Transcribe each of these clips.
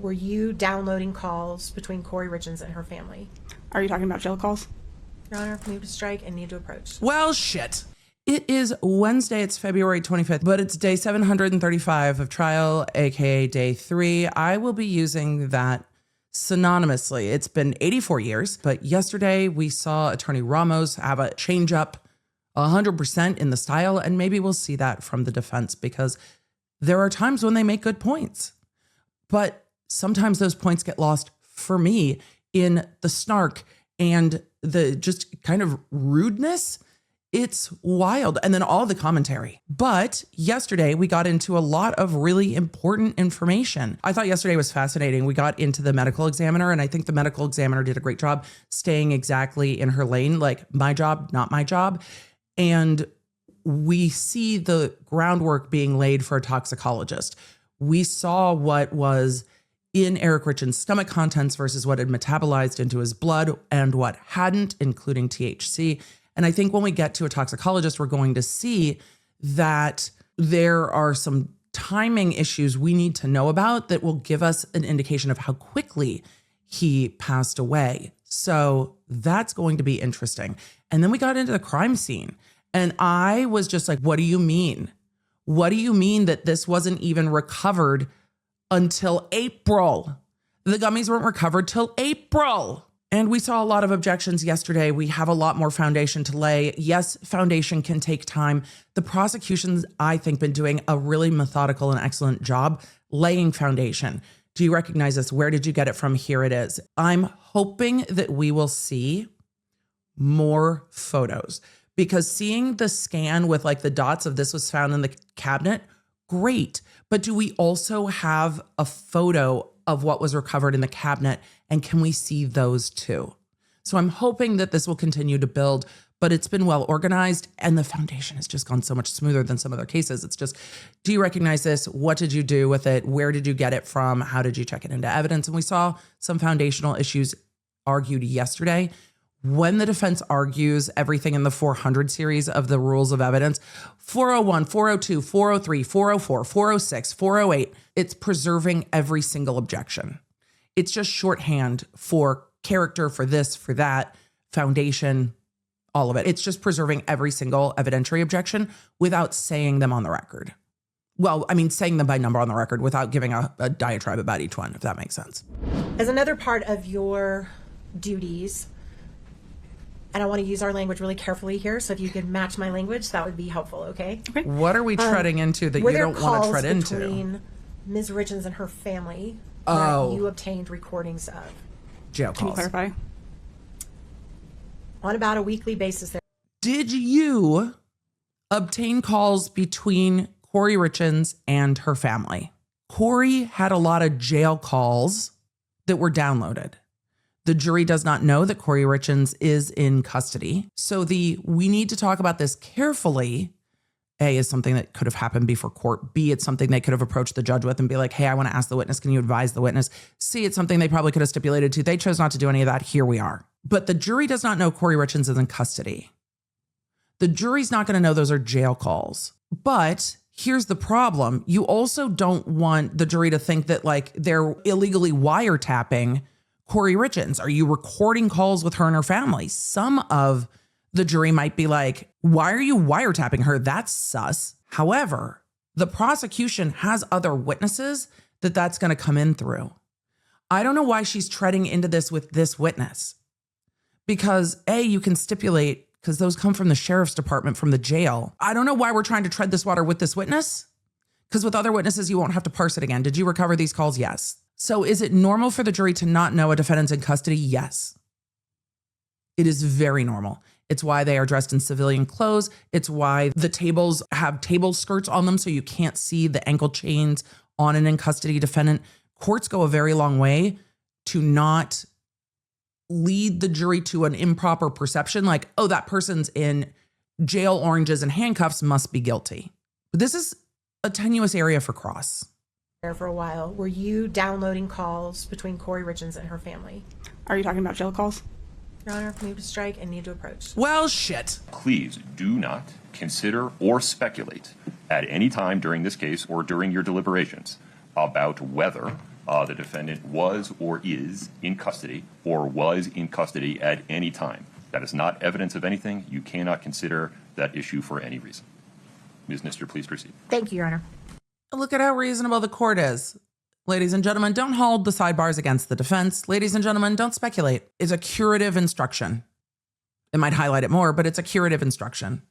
were you downloading calls between Kouri Richins and her family? Are you talking about jail calls? Your Honor, move to strike and need to approach. Well, shit. It is Wednesday, it's February 25th, but it's day 735 of trial, aka day 3. I will be using that synonymously. It's been 84 years, but yesterday we saw Attorney Ramos have a change up 100% in the style, and maybe we'll see that from the defense because there are times when they make good points, but sometimes those points get lost for me in the snark and the just kind of rudeness. It's wild. And then all the commentary. But yesterday we got into a lot of really important information. I thought yesterday was fascinating. We got into the medical examiner, and I think the medical examiner did a great job staying exactly in her lane, like my job, not my job. And we see the groundwork being laid for a toxicologist. We saw what was in Eric Richins' stomach contents versus what had metabolized into his blood and what hadn't, including THC. And I think when we get to a toxicologist, we're going to see that there are some timing issues we need to know about that will give us an indication of how quickly he passed away. So that's going to be interesting. And then we got into the crime scene. And I was just like, what do you mean? What do you mean that this wasn't even recovered until April? The gummies weren't recovered till April. And we saw a lot of objections yesterday. We have a lot more foundation to lay. Yes, foundation can take time. The prosecution's, I think, been doing a really methodical and excellent job laying foundation. Do you recognize this? Where did you get it from? Here it is. I'm hoping that we will see more photos, because seeing the scan with like the dots of this was found in the cabinet, great. But do we also have a photo of what was recovered in the cabinet? And can we see those too? So I'm hoping that this will continue to build, but it's been well organized and the foundation has just gone so much smoother than some other cases. It's just, do you recognize this? What did you do with it? Where did you get it from? How did you check it into evidence? And we saw some foundational issues argued yesterday. When the defense argues everything in the 400 series of the rules of evidence, 401, 402, 403, 404, 406, 408, it's preserving every single objection. It's just shorthand for character, for this, for that, foundation, all of it. It's just preserving every single evidentiary objection without saying them on the record. Well, I mean, saying them by number on the record without giving a diatribe about each one, if that makes sense. As another part of your duties, and I want to use our language really carefully here, so if you could match my language, that would be helpful, okay? Okay. What are we treading into that you don't want to tread into? Were there calls between Ms. Richins and her family Oh. that you obtained recordings of? Jail Can you calls. clarify? On about a weekly basis there. Did you obtain calls between Kouri Richins and her family? Kouri had a lot of jail calls that were downloaded. The jury does not know that Kouri Richins is in custody. So we need to talk about this carefully. A, is something that could have happened before court. B, it's something they could have approached the judge with and be like, hey, I want to ask the witness. Can you advise the witness? C, it's something they probably could have stipulated to. They chose not to do any of that. Here we are. But the jury does not know Kouri Richins is in custody. The jury's not going to know those are jail calls. But here's the problem. You also don't want the jury to think that like they're illegally wiretapping Kouri Richins. Are you recording calls with her and her family? Some of the jury might be like, why are you wiretapping her? That's sus. However, the prosecution has other witnesses that's going to come in through. I don't know why she's treading into this with this witness. Because A, you can stipulate, because those come from the sheriff's department, from the jail. I don't know why we're trying to tread this water with this witness. Because with other witnesses, you won't have to parse it again. Did you recover these calls? Yes. So is it normal for the jury to not know a defendant's in custody? Yes. It is very normal. It's why they are dressed in civilian clothes. It's why the tables have table skirts on them so you can't see the ankle chains on an in custody defendant. Courts go a very long way to not lead the jury to an improper perception like, oh, that person's in jail oranges and handcuffs, must be guilty. But this is a tenuous area for cross. For a while, were you downloading calls between Kouri Richins and her family? Are you talking about jail calls? Your Honor, move to strike and need to approach. Well, shit. Please do not consider or speculate at any time during this case or during your deliberations about whether the defendant was or is in custody or was in custody at any time. That is not evidence of anything. You cannot consider that issue for any reason. Ms. Nister, please proceed. Thank you, Your Honor. Look at how reasonable the court is. Ladies and gentlemen, don't hold the sidebars against the defense. Ladies and gentlemen, don't speculate. It's a curative instruction. It might highlight it more, but it's a curative instruction.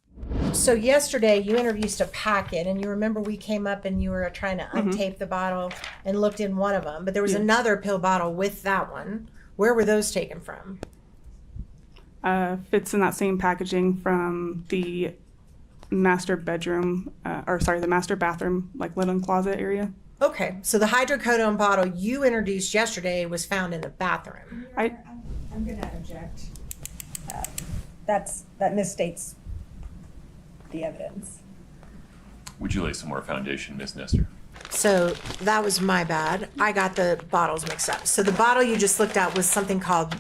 So yesterday you introduced a packet, and you remember we came up and you were trying to untape the bottle and looked in one of them, but there was another pill bottle with that one. Where were those taken from? Fits in that same packaging from the master bedroom, the master bathroom, like linen closet area. Okay, so the hydrocodone bottle you introduced yesterday was found in the bathroom. I I'm going to object. That misstates the evidence. Would you lay some more foundation, Ms. Nestor? So that was my bad. I got the bottles mixed up. So the bottle you just looked at was something called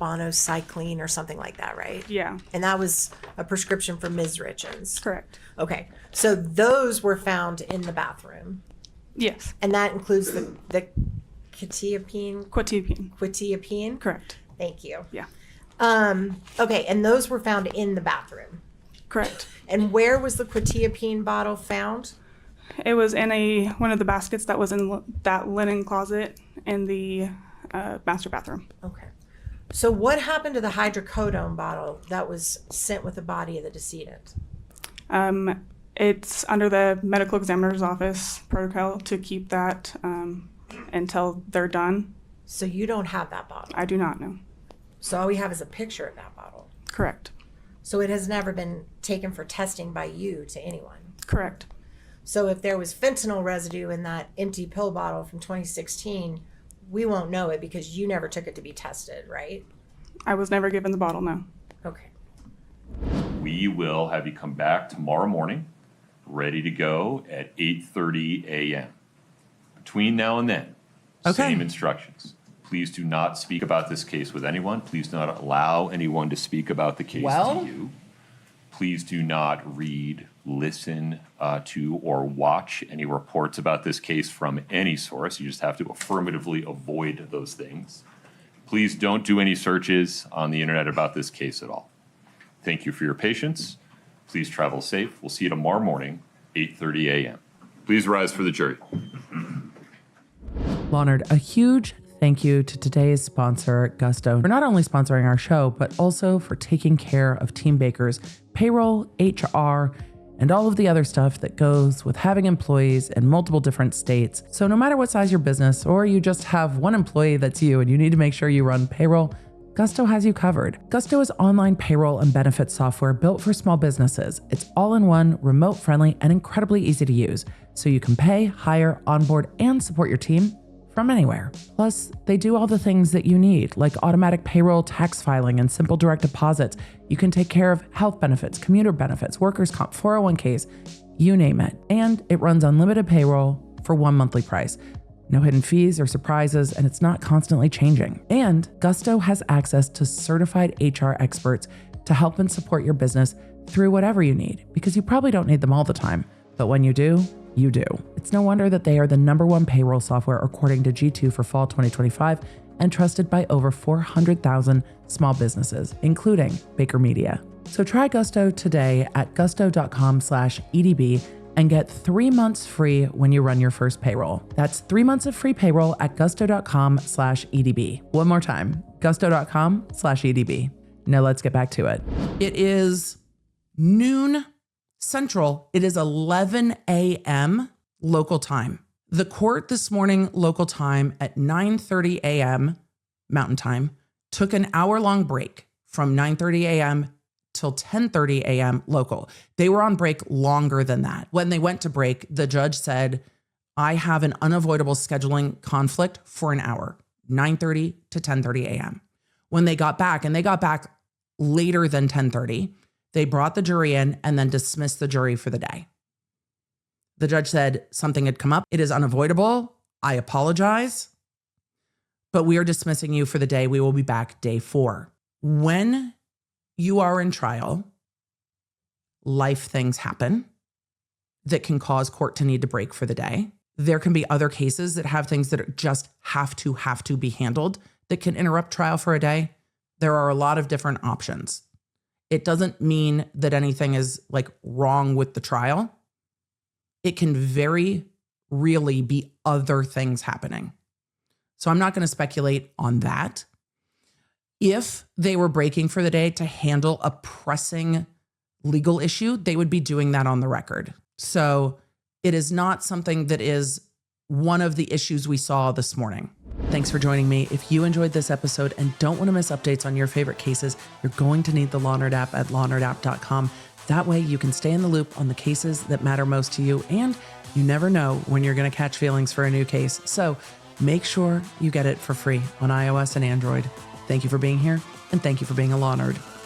monocycline or something like that, right? Yeah, And that was a prescription for Ms. Richins. correct. Okay, so those were found in the bathroom, Yes, and that includes the quetiapine. quetiapine. Correct. Thank you. Yeah, Okay, and those were found in the bathroom. correct. And where was the quetiapine bottle found? It was in one of the baskets that was in that linen closet in the master bathroom. Okay. So what happened to the hydrocodone bottle that was sent with the body of the decedent? It's under the medical examiner's office protocol to keep that until they're done. So you don't have that bottle. I do not know. So all we have is a picture of that bottle. Correct. So it has never been taken for testing by you to anyone. Correct. So if there was fentanyl residue in that empty pill bottle from 2016, we won't know it because you never took it to be tested, right? I was never given the bottle, no. Okay. We will have you come back tomorrow morning, ready to go at 8:30 a.m. Between now and then, Okay. same instructions. Please do not speak about this case with anyone. Please do not allow anyone to speak about the case Well? to you. Please do not read, listen to, or watch any reports about this case from any source. You just have to affirmatively avoid those things. Please don't do any searches on the internet about this case at all. Thank you for your patience. Please travel safe. We'll see you tomorrow morning, 8:30 a.m. Please rise for the jury. Leonard, a huge thank you to today's sponsor, Gusto, for not only sponsoring our show, but also for taking care of Team Baker's payroll, HR, and all of the other stuff that goes with having employees in multiple different states. So no matter what size your business, or you just have one employee that's you and you need to make sure you run payroll, Gusto has you covered. Gusto is online payroll and benefits software built for small businesses. It's all-in-one, remote-friendly, and incredibly easy to use, so you can pay, hire, onboard, and support your team from anywhere. Plus, they do all the things that you need, like automatic payroll, tax filing, and simple direct deposits. You can take care of health benefits, commuter benefits, workers' comp, 401ks, you name it. And it runs unlimited payroll for one monthly price. No hidden fees or surprises, and it's not constantly changing. And Gusto has access to certified HR experts to help and support your business through whatever you need, because you probably don't need them all the time. But when you do, you do. It's no wonder that they are the #1 payroll software according to G2 for fall 2025 and trusted by over 400,000 small businesses, including Baker Media. So try Gusto today at gusto.com/EDB and get 3 months free when you run your first payroll. That's 3 months of free payroll at gusto.com/EDB. One more time, gusto.com/EDB. Now let's get back to it. It is noon Central. It is 11 a.m. local time. The court this morning, local time at 9:30 a.m. Mountain Time, took an hour-long break from 9:30 a.m. till 10:30 a.m. local. They were on break longer than that. When they went to break, the judge said, I have an unavoidable scheduling conflict for an hour, 9:30 to 10:30 a.m. When they got back, and they got back later than 10:30, they brought the jury in and then dismissed the jury for the day. The judge said something had come up. It is unavoidable. I apologize, but we are dismissing you for the day. We will be back day 4. When you are in trial, life things happen that can cause court to need to break for the day. There can be other cases that have things that just have to be handled that can interrupt trial for a day. There are a lot of different options. It doesn't mean that anything is like wrong with the trial. It can very really be other things happening. So I'm not going to speculate on that. If they were breaking for the day to handle a pressing legal issue, they would be doing that on the record. So it is not something that is one of the issues we saw this morning. Thanks for joining me. If you enjoyed this episode and don't want to miss updates on your favorite cases, you're going to need the Law Nerd app at lawnerdapp.com. That way you can stay in the loop on the cases that matter most to you, and you never know when you're going to catch feelings for a new case. So make sure you get it for free on iOS and Android. Thank you for being here, and thank you for being a Law Nerd.